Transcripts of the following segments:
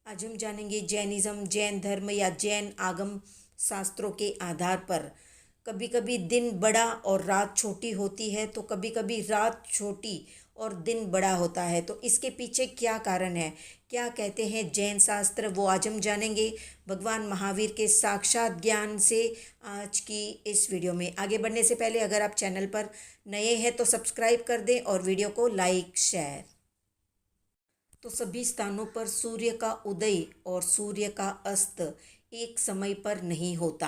आज हम जानेंगे जैनिज़्म, जैन धर्म या जैन आगम शास्त्रों के आधार पर कभी कभी दिन बड़ा और रात छोटी होती है, तो कभी कभी रात छोटी और दिन बड़ा होता है। तो इसके पीछे क्या कारण है, क्या कहते हैं जैन शास्त्र, वो आज हम जानेंगे भगवान महावीर के साक्षात ज्ञान से आज की इस वीडियो में। आगे बढ़ने से पहले अगर आप चैनल पर नए हैं तो सब्सक्राइब कर दें और वीडियो को लाइक शेयर। तो सभी स्थानों पर सूर्य का उदय और सूर्य का अस्त एक समय पर नहीं होता,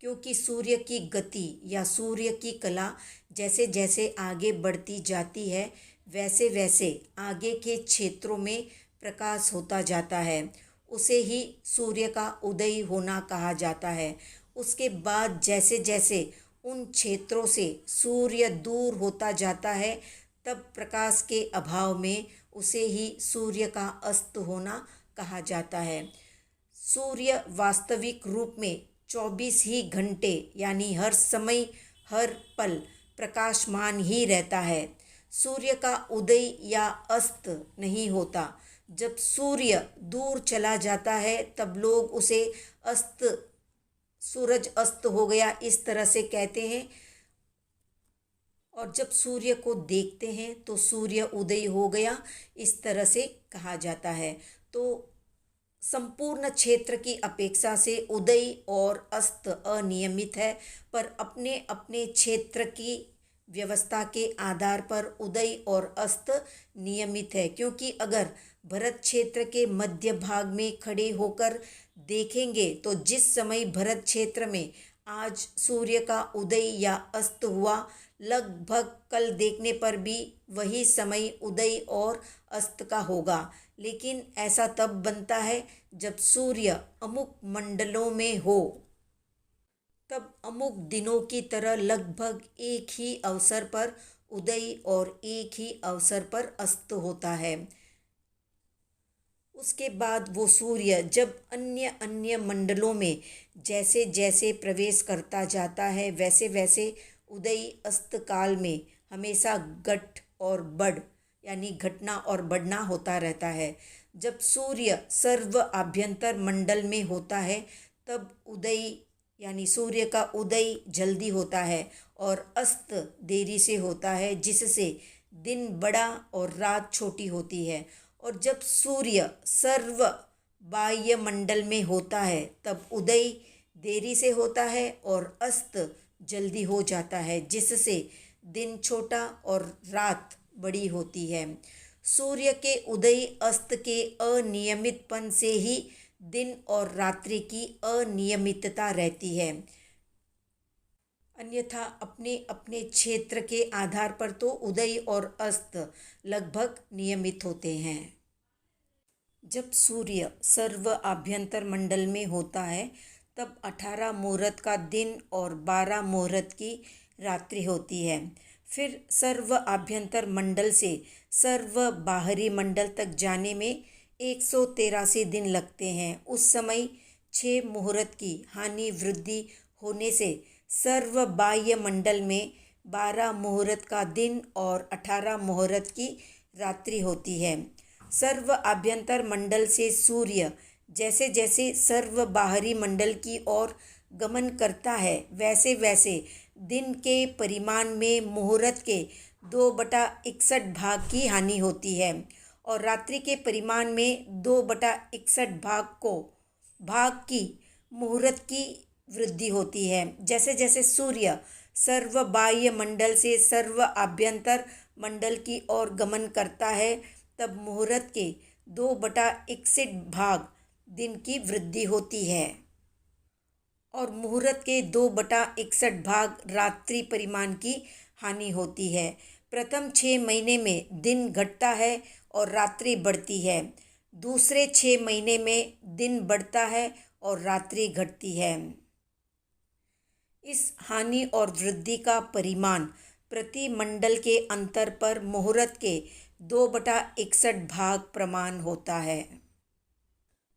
क्योंकि सूर्य की गति या सूर्य की कला जैसे जैसे आगे बढ़ती जाती है वैसे वैसे आगे के क्षेत्रों में प्रकाश होता जाता है। उसे ही सूर्य का उदय होना कहा जाता है। उसके बाद जैसे जैसे उन क्षेत्रों से सूर्य दूर होता जाता है, तब प्रकाश के अभाव में उसे ही सूर्य का अस्त होना कहा जाता है। सूर्य वास्तविक रूप में 24 ही घंटे यानी हर समय हर पल प्रकाशमान ही रहता है। सूर्य का उदय या अस्त नहीं होता। जब सूर्य दूर चला जाता है तब लोग उसे अस्त, सूरज अस्त हो गया, इस तरह से कहते हैं। और जब सूर्य को देखते हैं तो सूर्य उदय हो गया, इस तरह से कहा जाता है। तो संपूर्ण क्षेत्र की अपेक्षा से उदय और अस्त अनियमित है, पर अपने अपने क्षेत्र की व्यवस्था के आधार पर उदय और अस्त नियमित है। क्योंकि अगर भरत क्षेत्र के मध्य भाग में खड़े होकर देखेंगे तो जिस समय भरत क्षेत्र में आज सूर्य का उदय या अस्त हुआ, लगभग कल देखने पर भी वही समय उदय और अस्त का होगा। लेकिन ऐसा तब बनता है जब सूर्य अमुक मंडलों में हो, तब अमुक दिनों की तरह लगभग एक ही अवसर पर उदय और एक ही अवसर पर अस्त होता है। उसके बाद वो सूर्य जब अन्य अन्य मंडलों में जैसे जैसे प्रवेश करता जाता है वैसे वैसे उदय अस्त काल में हमेशा घट और बढ़ यानी घटना और बढ़ना होता रहता है। जब सूर्य सर्व आभ्यंतर मंडल में होता है तब उदय यानी सूर्य का उदय जल्दी होता है और अस्त देरी से होता है, जिससे दिन बड़ा और रात छोटी होती है। और जब सूर्य सर्व बाह्य मंडल में होता है तब उदय देरी से होता है और अस्त जल्दी हो जाता है, जिससे दिन छोटा और रात बड़ी होती है। सूर्य के उदय अस्त के अनियमितपन से ही दिन और रात्रि की अनियमितता रहती है। अन्यथा अपने अपने क्षेत्र के आधार पर तो उदय और अस्त लगभग नियमित होते हैं। जब सूर्य सर्व आभ्यंतर मंडल में होता है तब 18 मुहूर्त का दिन और 12 मुहूर्त की रात्रि होती है। फिर सर्व आभ्यंतर मंडल से सर्व बाहरी मंडल तक जाने में 183 दिन लगते हैं। उस समय 6 मुहूर्त की हानि वृद्धि होने से सर्व बाह्य मंडल में 12 मुहूर्त का दिन और 18 मुहूर्त की रात्रि होती है। सर्व आभ्यंतर मंडल से सूर्य जैसे जैसे सर्व बाहरी मंडल की ओर गमन करता है वैसे वैसे दिन के परिमाण में मुहूर्त के 2/61 भाग की हानि होती है और रात्रि के परिमाण में 2/61 भाग की मुहूर्त की वृद्धि होती है। जैसे जैसे सूर्य सर्व बाह्य मंडल से सर्व आभ्यंतर मंडल की ओर गमन करता है तब मुहूर्त के 2/61 भाग दिन की वृद्धि होती है और मुहूर्त के 2/61 भाग रात्रि परिमाण की हानि होती है। प्रथम 6 महीने में दिन घटता है और रात्रि बढ़ती है। दूसरे 6 महीने में दिन बढ़ता है और रात्रि घटती है। इस हानि और वृद्धि का परिमाण प्रति मंडल के अंतर पर मुहूर्त के 2/61 भाग प्रमाण होता है।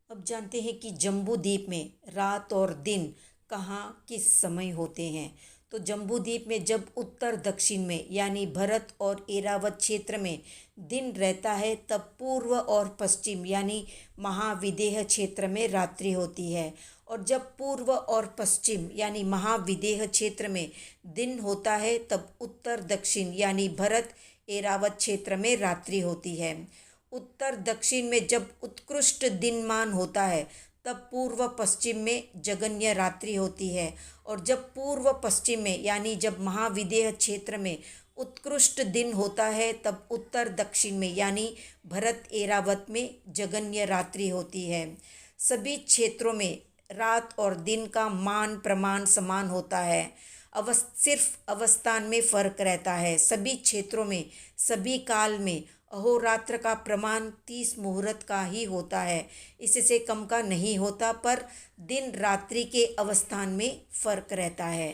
अब जानते हैं कि जम्बू द्वीप में रात और दिन कहाँ किस समय होते हैं। तो जम्बूद्वीप में जब उत्तर दक्षिण में यानी भरत और एरावत क्षेत्र में दिन रहता है, तब पूर्व और पश्चिम यानी महाविदेह क्षेत्र में रात्रि होती है। और जब पूर्व और पश्चिम यानी महाविदेह क्षेत्र में दिन होता है, तब उत्तर दक्षिण यानी भरत एरावत क्षेत्र में रात्रि होती है। उत्तर दक्षिण में जब उत्कृष्ट दिनमान होता है, तब पूर्व पश्चिम में जगन्य रात्रि होती है। और जब पूर्व पश्चिम में यानी जब महाविदेह क्षेत्र में उत्कृष्ट दिन होता है, तब उत्तर दक्षिण में यानी भरत एरावत में जगन्य रात्रि होती है। सभी क्षेत्रों में रात और दिन का मान प्रमाण समान होता है, सिर्फ अवस्थान में फर्क रहता है। सभी क्षेत्रों में सभी काल में अहोरात्र का प्रमाण 30 मुहूर्त का ही होता है, इससे कम का नहीं होता, पर दिन रात्रि के अवस्थान में फर्क रहता है।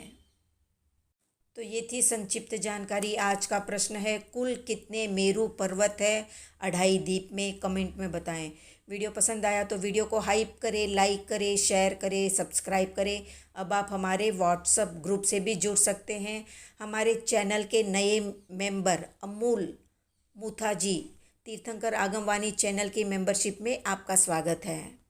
तो ये थी संक्षिप्त जानकारी। आज का प्रश्न है, कुल कितने मेरू पर्वत है 2.5 द्वीप में? कमेंट में बताएं। वीडियो पसंद आया तो वीडियो को हाइप करें, लाइक करें, शेयर करें, सब्सक्राइब करें। अब आप हमारे व्हाट्सएप ग्रुप से भी जुड़ सकते हैं। हमारे चैनल के नए मेंबर अमूल मुथाजी तीर्थंकर आगमवाणी चैनल की मेंबरशिप में आपका स्वागत है।